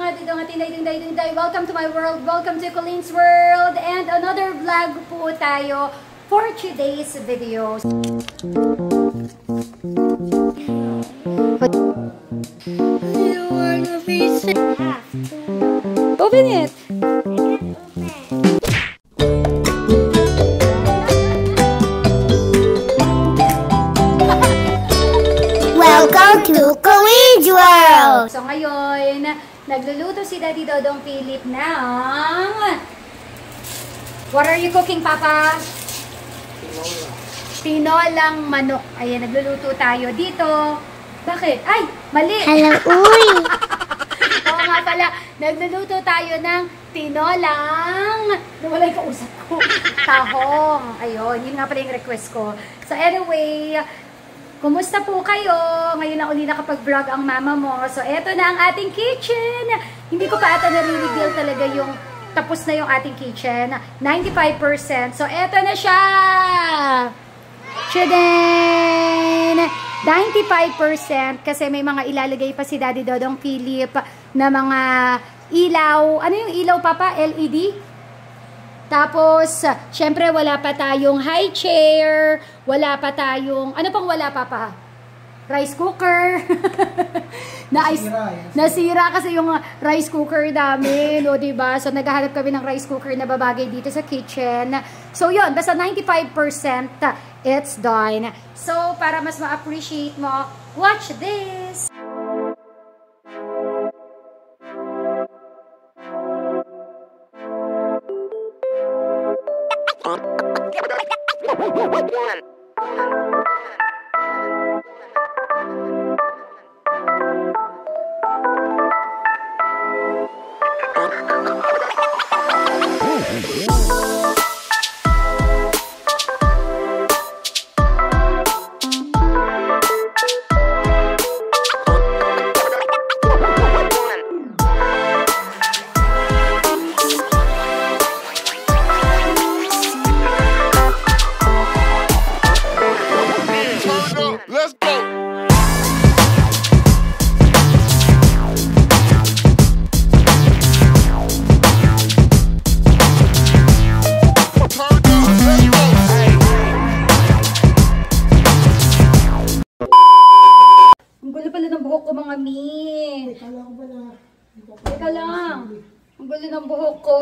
mga dito, welcome to my world, welcome to Colleen's World, and another vlog po tayo for today's video. Open it! Welcome to Colleen's World! So ngayon, nagluluto si Daddy Dodong Philip ng... What are you cooking, Papa? Tinolang manok. Ayan, nagluluto tayo dito. Bakit? Ay, mali! Hello, uy! Oo nga pala, nagluluto tayo ng tinolang... Nawala yung kausap ko. Tahong. Ayun, yun nga pala yung request ko. So anyway... Kumusta po kayo? Ngayon na uli nakapag-vlog ang mama mo. So, eto na ang ating kitchen. Hindi ko pa ata nare-reveal talaga yung tapos na yung ating kitchen. 95%. So, eto na siya! Tchadan! 95% kasi may mga ilalagay pa si Daddy Dodong Philip na mga ilaw. Ano yung ilaw, Papa? LED? Tapos, syempre, wala pa tayong high chair, wala pa tayong, ano pang wala pa pa? Rice cooker. Nasira kasi yung rice cooker namin, o diba? So, naghahanap kami ng rice cooker na babagay dito sa kitchen. So, yun, basta 95% it's done. So, para mas ma-appreciate mo, watch this! Teka lang. Ang gulo ng buhok ko.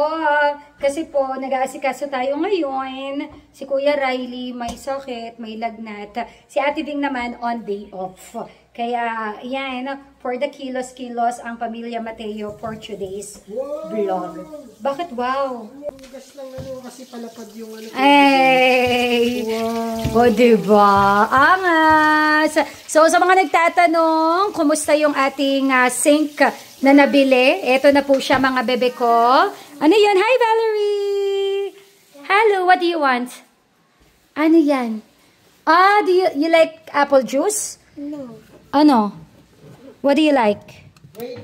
Kasi po, nag-aasikaso tayo ngayon. Si Kuya Riley may sakit, may lagnat. Si Ate Ding naman on day off. Kaya, yan, for the kilos ang pamilya Mateo for today's vlog. Bakit wow? Gas lang kasi palapad yung ano. Ay! Wow. O diba? Angas! So, sa mga nagtatanong, kumusta yung ating sink na nabili? Ito na po siya, mga bebe ko. Ano yan? Hi, Valerie! Hello, what do you want? Ano yan? Do you like apple juice? No. Ano? What do you like? Wait,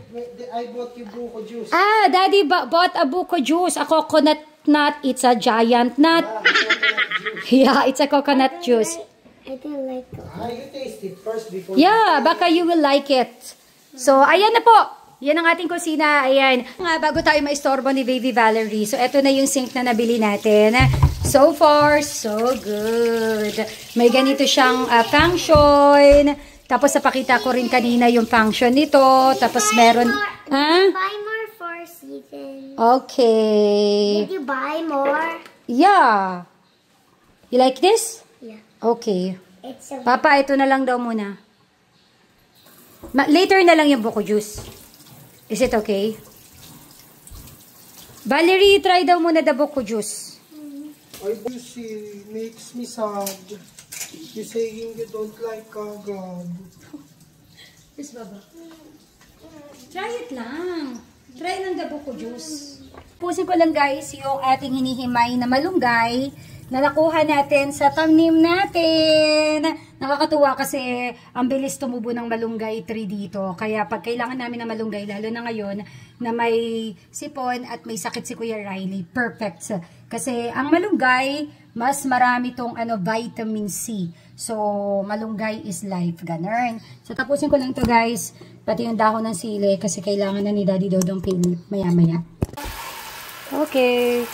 I bought you buko juice. Daddy bought a buko juice. A coconut nut. It's a giant nut. Yeah, it's a coconut juice. I don't like it. You taste it first before. Yeah, baka you will like it. So, ayan na po. Yan ang ating kusina. Ayan. Bago tayo maistorbo ni Baby Valerie. So, eto na yung sink na nabili natin. So far, so good. May ganito siyang function. Tapos, napakita ko rin kanina yung function nito. Tapos, meron... Buy more for season. Okay. Did you buy more? Yeah. You like this? Yeah. Okay. It's a... Papa, ito na lang daw muna. Later na lang yung buko juice. Is it okay? Valerie, try daw muna the buko juice. She makes me sad. You saying you don't like kagad. Yes, Baba. Try it lang. Try lang the buko juice. Pusin ko lang guys yung ating hinihimay na malunggay na nakuha natin sa tanim natin. Nakakatuwa kasi ang bilis tumubo ng malunggay tree dito. Kaya pag kailangan namin ng malunggay, lalo na ngayon na may sipon at may sakit si Kuya Riley, perfect. Kasi ang malunggay, mas marami tong vitamin C. So, malunggay is life. Ganun. So, tapusin ko lang to guys. Pati yung dahon ng sili kasi kailangan na ni Daddy Dodong Philip maya-maya. Okay.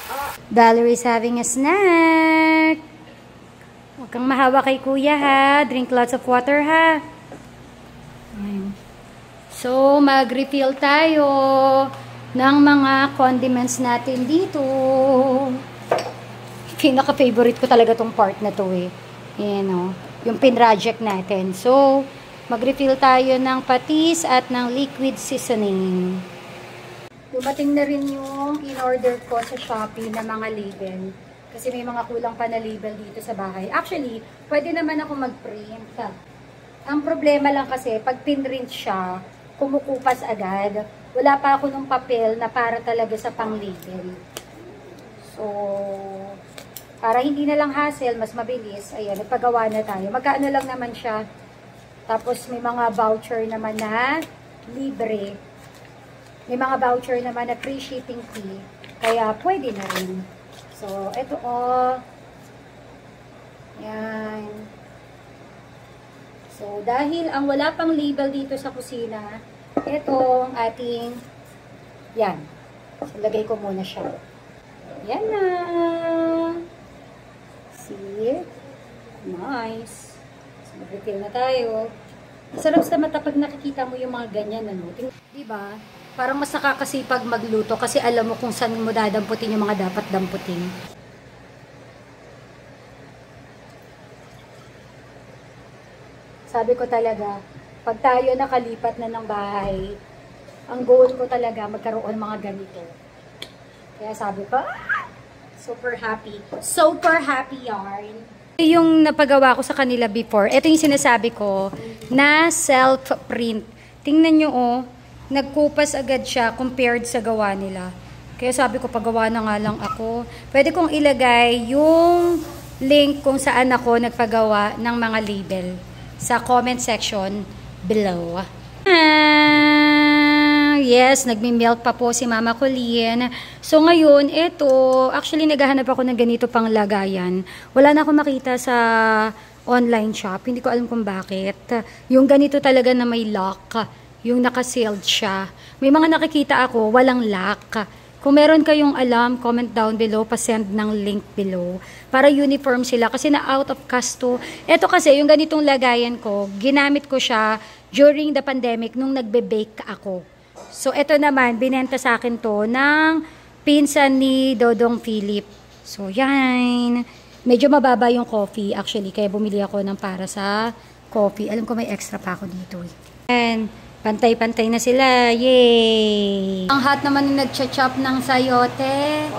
Valerie's having a snack. Huwag kang mahawa kay kuya ha. Drink lots of water ha. Ayan. So, mag-refill tayo ng mga condiments natin dito. Pinaka-favorite ko talaga tong part na to eh. Ayan o. Yung pinraject natin. So, mag-refill tayo ng patis at ng liquid seasoning. Dumating na rin yung in-order ko sa Shopee na mga label. Kasi may mga kulang pa na label dito sa bahay. Actually, pwede naman ako mag-print. Ang problema lang kasi, pag pinrint siya, kumukupas agad. Wala pa ako ng papel na para talaga sa pang-label. So, para hindi na lang hassle, mas mabilis, ayan, nagpagawa na tayo. Magkaano lang naman siya. Tapos may mga voucher naman na libre. May mga voucher naman na free shipping fee. Kaya pwede na rin. So, ito o. Yan. So, dahil ang wala pang label dito sa kusina, ito ang ating, yan. So, lagay ko muna siya. Yan na. See? Nice. So, mag-refill na tayo. Sarap sa mata pag nakikita mo yung mga ganyan, ano? Diba? Parang mas nakakasipag magluto kasi alam mo kung saan mo dadamputin yung mga dapat damputin. Sabi ko talaga, pag tayo nakalipat na ng bahay, ang goal ko talaga magkaroon mga ganito. Kaya sabi ko, super happy. Super happy yarn. Yung napagawa ko sa kanila before, ito yung sinasabi ko na self-print. Tingnan nyo oh, nagkupas agad siya compared sa gawa nila. Kaya sabi ko, pagawa na nga lang ako. Pwede kong ilagay yung link kung saan ako nagpagawa ng mga label sa comment section below. Yes, nagmi-milk pa po si Mama Colleen. So ngayon, ito, actually naghahanap ako ng ganito pang lagayan. Wala na akong makita sa online shop. Hindi ko alam kung bakit. Yung ganito talaga na may lock. Yung naka-sealed siya. May mga nakikita ako, walang lock. Kung meron kayong alam, comment down below, pa-send ng link below. Para uniform sila kasi na out of casto. Ito kasi, yung ganitong lagayan ko, ginamit ko siya during the pandemic nung nagbe-bake ako. So, ito naman, binenta sa akin to ng pinsan ni Dodong Philip. So, yan. Medyo mababa yung coffee actually, kaya bumili ako ng para sa coffee. Alam ko may extra pa ako dito. And, pantay-pantay na sila. Yay! Ang hot naman yung nag-chop ng sayote.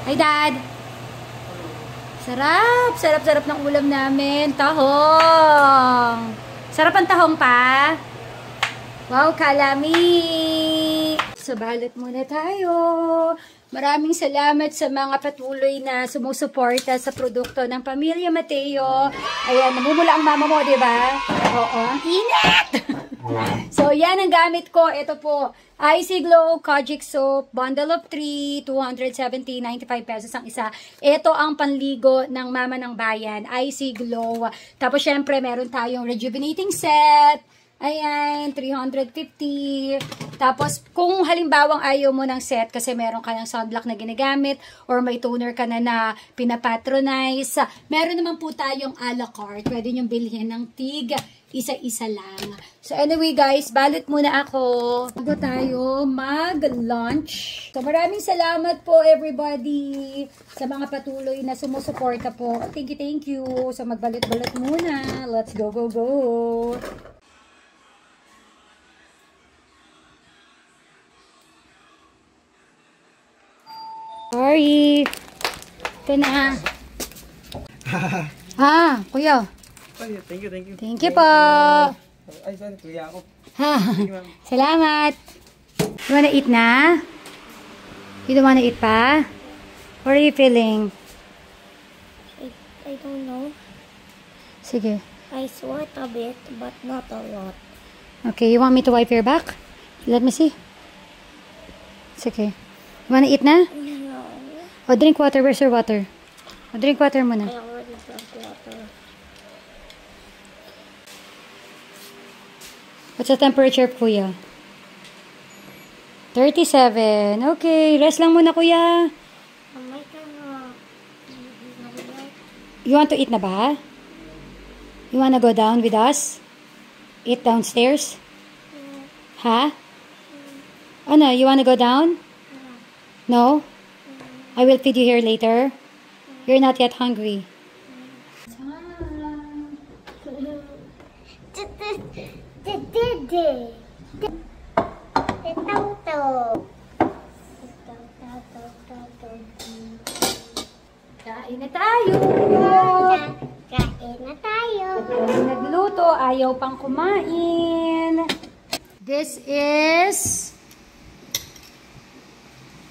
Hi, Dad! Sarap! Sarap-sarap ng ulam namin. Tahong! Sarap ang tahong pa. Wow, kalami! So, balot muna tayo. Maraming salamat sa mga patuloy na sumusuporta sa produkto ng Pamilya Mateo. Ayan, namumula ang mama mo, di ba? Oo, ang init! So, yan ang gamit ko. Ito po, Icy Glow Kojic Soap, bundle of 3, 270, 95 pesos ang isa. Ito ang panligo ng Mama ng Bayan, Icy Glow. Tapos, syempre, meron tayong rejuvenating set. Ayan, 350. Tapos, kung halimbawang ayaw mo ng set kasi meron ka ng sunblock na ginagamit or may toner ka na pinapatronize, meron naman po tayong a la carte. Pwede nyo bilhin ng tig, isa-isa lang. So, anyway guys, balot muna ako. Bago tayo mag-lunch. So, maraming salamat po everybody sa mga patuloy na sumusuporta po. Thank you. So, magbalot-balot muna. Let's go, go, go. Sorry. Ito na. Kuya. Thank you. Thank you po. Ay, sorry, kuya ako. Salamat. You wanna eat na? You don't wanna eat pa? What are you feeling? I don't know. Sige. I sweat a bit, but not a lot. Okay, you want me to wipe your back? Let me see. Sige. You wanna eat na? No. O, drink water. Where's your water? O, drink water muna. I already drank water. O, What's the temperature, kuya? 37. Okay, rest lang muna, kuya. You want to eat na ba? You wanna go down with us? Eat downstairs? Ha? Oh no, you wanna go down? No? I will feed you here later. You're not yet hungry. Kain na tayo! Kain na tayo. Nagluto, ayaw pang kumain. This is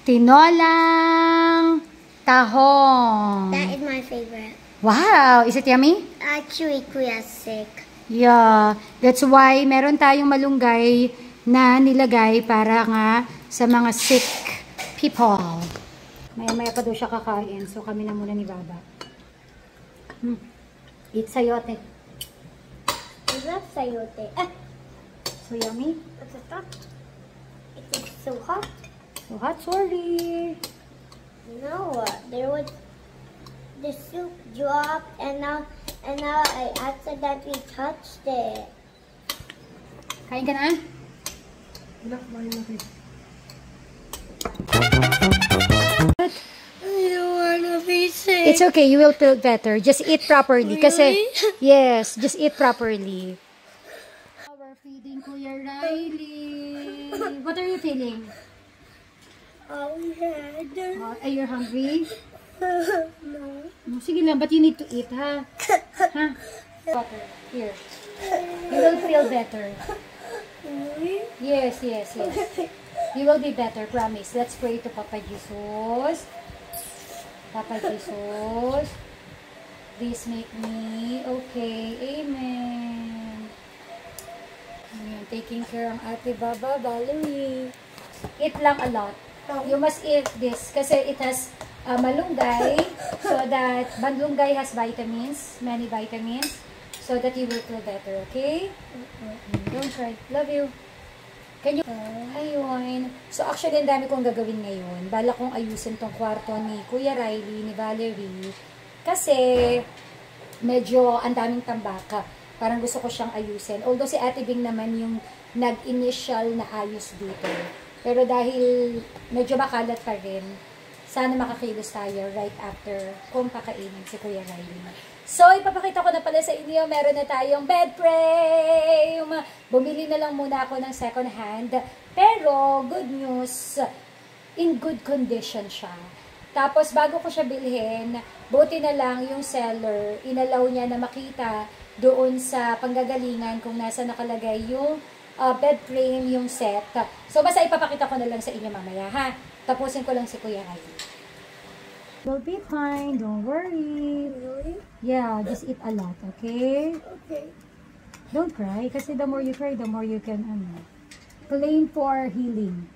tinolang tahong. That is my favorite. Wow! Is it yummy? Actually, Kuya's sick. Yeah. That's why meron tayong malunggay na nilagay para nga sa mga sick people. Maya-maya pa daw siya kakain. So kami na muna ni Baba. Eat sayote. I love sayote. So yummy. What's it up? It's so hot. So hot, sorry. No, there was the soup dropped, and now I accidentally touched it. Kain ka na? Wala, kumain na kayo. I don't wanna be sick. It's okay, you will feel better. Just eat properly. Kasi, yes, just eat properly. We're feeding Kuya Riley. What are you feeling? Oh, yeah. Are you hungry? No. Sige lang, but you need to eat, ha? Ha? Water. Here. You will feel better. Really? Yes, yes, yes. You will be better, promise. Let's pray to Papa Jesus. Papa Jesus, please make me okay. Amen. Ayan, taking care ng Ate Baba, Valerie. Eat lang a lot. You must eat this kasi it has malunggay, so that malunggay has vitamins, many vitamins, so that you will feel better, okay? Don't cry. Love you. Can you... Ayun. So, actually, ang dami kong gagawin ngayon. Bala kong ayusin tong kwarto ni Kuya Riley, ni Valerie. Kasi, medyo ang daming tambaka. Parang gusto ko siyang ayusin. Although si Ate Bing naman yung nag-initial na ayos dito. Pero dahil medyo makalat pa rin, sana makakilos tayo right after kung pakainin si Kuya Riley. So, ipapakita ko na pala sa inyo, meron na tayong bed frame. Bumili na lang muna ako ng second hand. Pero, good news, in good condition siya. Tapos, bago ko siya bilhin, buti na lang yung seller, inalaw niya na makita doon sa panggagalingan kung nasa nakalagay yung bed frame, yung set. So, basta ipapakita ko na lang sa inyo mamaya, ha? Tapusin ko lang si Kuya Riley. You'll be fine, don't worry. Really? Yeah, just eat a lot, okay? Okay. Don't cry, kasi the more you cry, the more you can, claim for healing.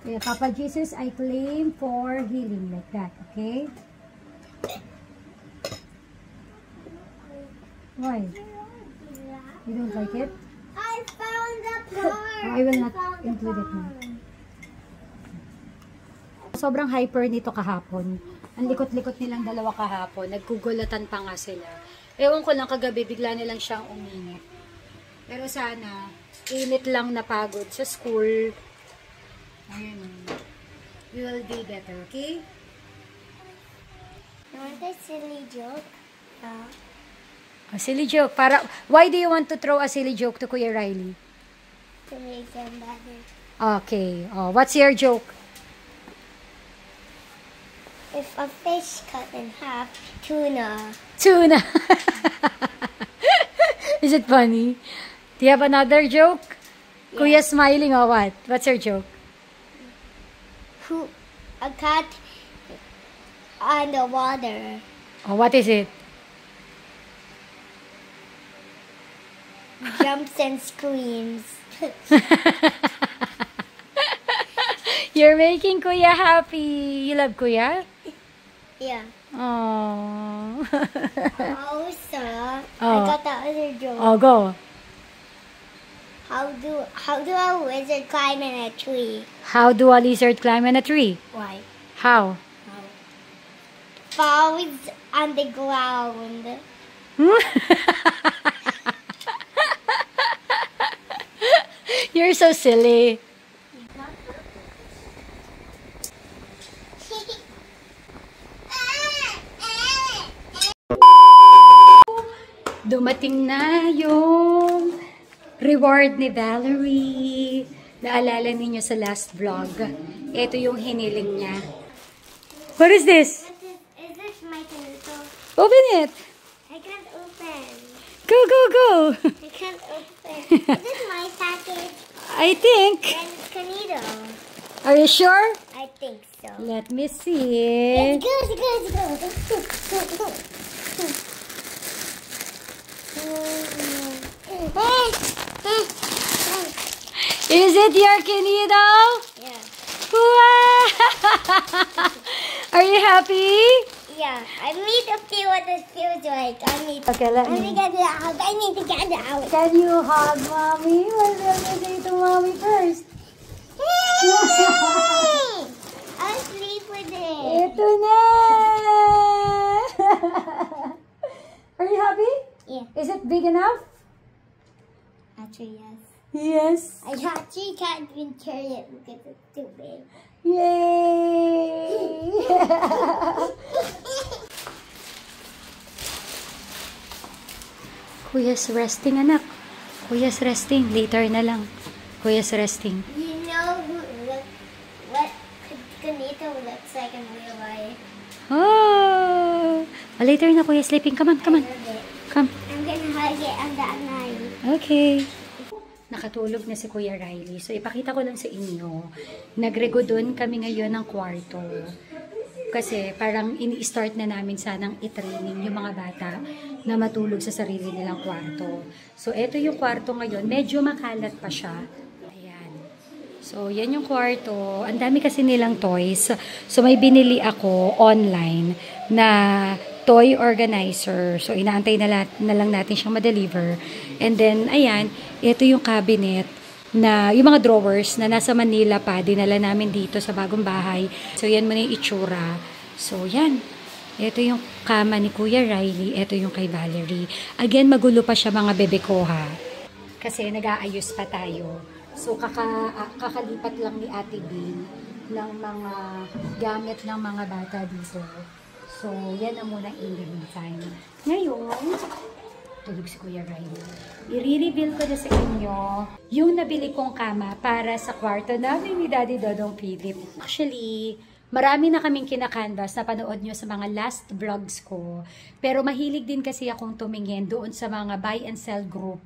Okay, Papa Jesus, I claim for healing, like that, okay? Why? You don't like it? I found the part. I will not include it now. Sobrang hyper nito kahapon. Ang likot-likot nilang dalawa kahapon. Nagkugulatan pa nga sila. Ewan ko lang kagabi, bigla nilang siyang uminit. Pero sana, init lang na pagod sa school. Ayun. We will be better, okay? You want a silly joke? A silly joke. Why do you want to throw a silly joke to Kuya Riley? To make them better. Okay. Oh, what's your joke? If a fish cut in half, tuna. Tuna. Is it funny? Do you have another joke? Yeah. Kuya smiling or what? What's your joke? A cat on the water. Oh, what is it? Jumps and screams. You're making Kuya happy. You love Kuya? Yeah. Oh. Also, I Oh. got the other joke. Oh, go. how do a wizard climb in a tree? How do a lizard climb in a tree? Why? How? Falls on the ground. You're so silly. Dumating na yung reward ni Valerie. Naalala ninyo sa last vlog. Ito yung hiniling niya. What is this? Is this my tomato? Open it. I can't open. Go, go, go. I can't open. Is this my package? I think. And Canito. Are you sure? I think so. Let me see. Let's go, let's go, let's go. Is it your Kinito? Yeah. Wow! Are you happy? Yeah. I need to feel what this feels like. Okay, let I need me. to get it out. I need to get it out. Can you hug mommy? What's going to say to mommy first? I'll sleep with it. Ito na! Are you happy? Yeah. Is it big enough? Actually, yes. Yes. I actually can't even turn it because it's too big. Yay! Kuya's resting, anak. Kuya's resting. Later na lang. Kuya's resting. You know what Canito looks like in real life? Oh! Later na, Kuya. Sleeping. Come on, come on. I love it. Come. I'm gonna hug it on that night. Okay. Nakatulog na si Kuya Riley. So, ipakita ko lang sa inyo. Nagregodon kami ngayon ng kwarto. Kasi parang ini-start na namin sanang i-training yung mga bata na matulog sa sarili nilang kwarto. So, eto yung kwarto ngayon. Medyo makalat pa siya. Ayan. So, yan yung kwarto. Ang dami kasi nilang toys. So, may binili ako online na toy organizer. So, inaantay na lang natin siyang ma-deliver. And then, ayan, ito yung cabinet na, yung mga drawers na nasa Manila pa, dinala namin dito sa bagong bahay. So, yan muna yung itsura. So, yan. Ito yung kama ni Kuya Riley. Ito yung kay Valerie. Again, magulo pa siya mga bebe ko, ha. Kasi nag-aayos pa tayo. So, kakalipat lang ni Ate Bean ng mga gamit ng mga bata dito. So, yan na muna in the meantime. Ngayon, tulog si Kuya Riley. I-reveal ko na sa inyo yung nabili kong kama para sa kwarto namin ni Daddy Dodong Philip. Actually, marami na kaming kinakanvas na panood nyo sa mga last vlogs ko. Pero mahilig din kasi akong tumingin doon sa mga buy and sell group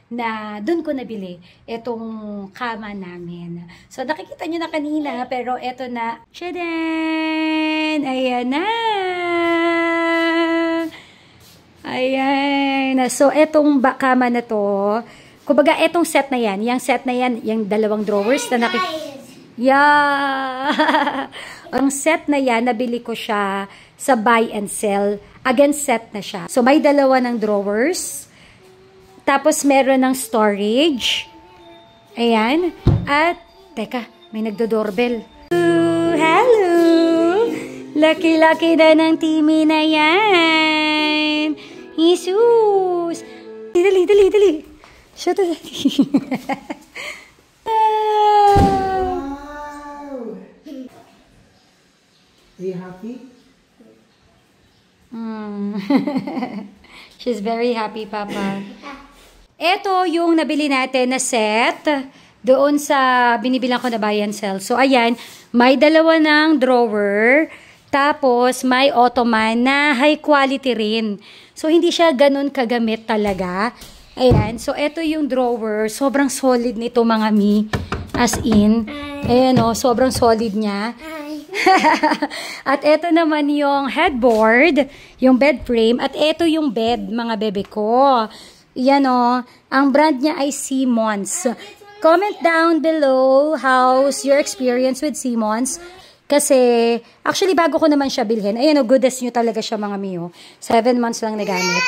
na doon ko nabili itong kama namin. So, nakikita nyo na kanina, pero eto na. Tchadan! Ayan na! Ayan. So, etong kama na to, kumbaga, etong set na yan, yung set na yan, yung dalawang drawers na yeah! Ang set na yan, nabili ko siya sa buy and sell. Again, set na siya. So, may dalawa ng drawers. Tapos, meron ng storage. Ayan. At, teka, may nagdo-doorbell. Hello! Laki-laki na ng Timmy na yan. Jesus! Dali, dali, dali. Shut up. Wow! Are you happy? She's very happy, Papa. Ito yung nabili natin na set doon sa binibilang ko na buy and sell. So, ayan, may dalawa ng drawer. Tapos, may ottoman na high quality rin. So, hindi siya ganun kagamit talaga. Ayan. So, ito yung drawer. Sobrang solid nito, mga mi. As in. Ayan, o. Sobrang solid niya. At ito naman yung headboard, yung bed frame. At ito yung bed, mga bebe ko. Yan, o. Ang brand niya ay Simmons. Comment down below how's your experience with Simmons. Kasi, actually, bago ko naman siya bilhin. Ayan, goodness nyo talaga siya, mga miyo. 7 months lang nagamit.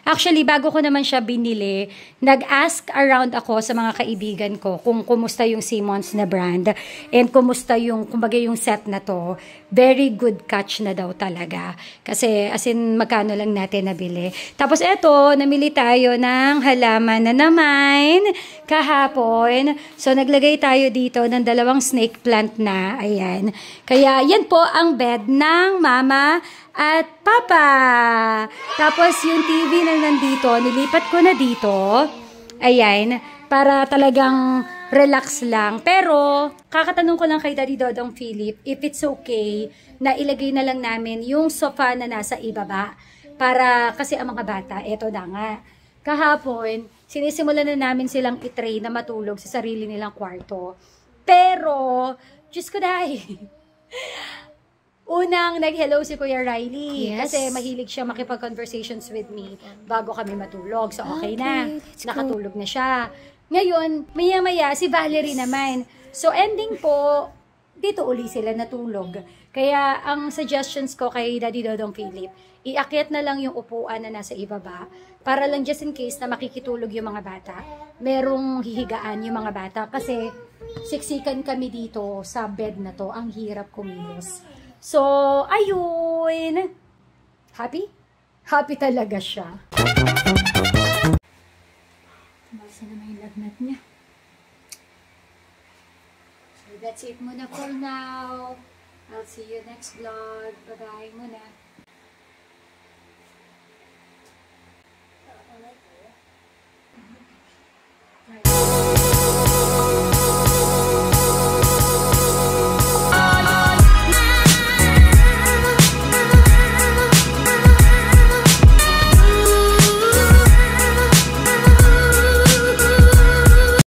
Actually, bago ko naman siya binili, nag-ask around ako sa mga kaibigan ko kung kumusta yung Simmons na brand and kumusta yung, kumbaga yung set na to. Very good catch na daw talaga. Kasi, as in, magkano lang natin nabili. Tapos, eto, namili tayo ng halaman na naman kahapon. So, naglagay tayo dito ng 2 snake plant na. Ayan. Kaya, yan po ang bed ng mama at papa. Tapos, yung TV na nandito, nilipat ko na dito. Ayan. Para talagang relax lang. Pero, kakatanong ko lang kay Daddy Dodong Philip if it's okay na ilagay na lang namin yung sofa na nasa ibaba. Para, kasi ang mga bata, eto na nga. Kahapon, sinisimulan na namin silang itray na matulog sa sarili nilang kwarto. Pero, Diyos ko dahi. Unang nag-hello si Kuya Riley. Yes. Kasi mahilig siya makipag-conversations with me bago kami matulog. So, okay na. Nakatulog na siya. Ngayon, maya-maya, si Valerie naman. So, ending po, dito uli sila natulog. Kaya, ang suggestions ko kay Daddy Dodong Philip, iakyat na lang yung upuan na nasa ibaba para lang just in case na makikitulog yung mga bata. Merong hihigaan yung mga bata kasi siksikan kami dito sa bed na to. Ang hirap kumilos. So, ayun. Happy? Happy talaga siya. Basta naman yung lagnat niya. So, that's it muna for now. I'll see you next vlog. Bye-bye muna.